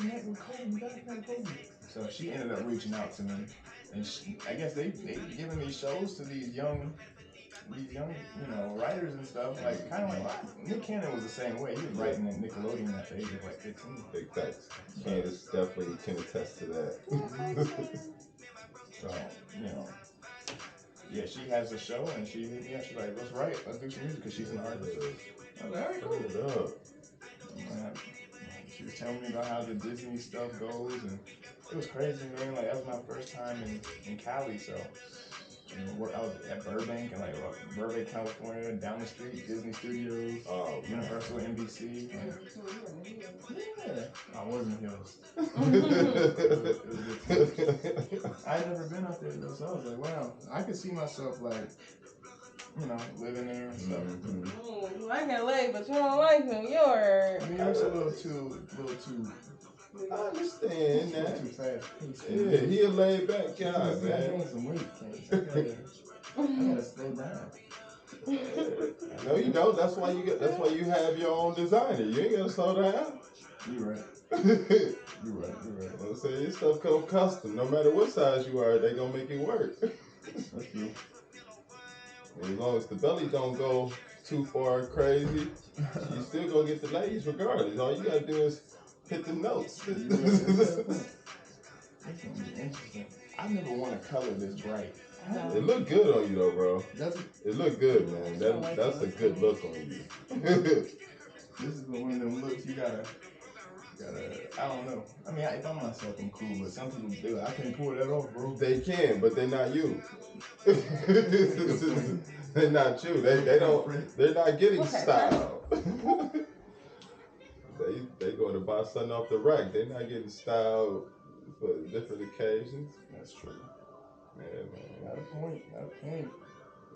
connect with Kobe. You gotta connect with Kobe. So she ended up reaching out to me, and I guess they giving me shows to these young, writers and stuff. Like kind of like Nick Cannon was the same way. He was writing at Nickelodeon at the age of like 15. Big facts. Candace definitely can attest to that. So yeah, she has a show, and she hit me up. She's like, let's do some music, because she's an artist. I was like, all right, cool. She was telling me about how the Disney stuff goes, and it was crazy, man. Like, that was my first time in Cali, so I was at Burbank, and like Burbank, California, down the street, Disney Studios, Universal, NBC. Yeah, I was in Hills. It was good. I had never been out there though, so I was like, wow, I could see myself like, living there and stuff. You like LA, but you don't like New York. New York's a little too. I understand that. Too fast paced. Yeah, he a laid back guy, man. I gained some weight, Case. I gotta slow down. No, you don't. That's why you have your own designer. You ain't gotta slow down. You right. You're right. I'm saying your stuff come custom. No matter what size you are, they gonna make it work. That's true. As long as the belly don't go too far crazy, you still gonna get the ladies regardless. All you gotta do is hit the notes. That's gonna be interesting. I never want to color this bright. It look good on you though, bro. Does it? It look good, man. That's a good look on you. This is one of them looks you gotta. I don't know. I mean, if I'm myself, I'm cool, but some people do. I can't pull that off, bro. They can, but they're not you. They're not you. They don't. They're not getting style. They go to buy something off the rack. They're not getting styled for different occasions. That's true. Yeah, man. Got a point.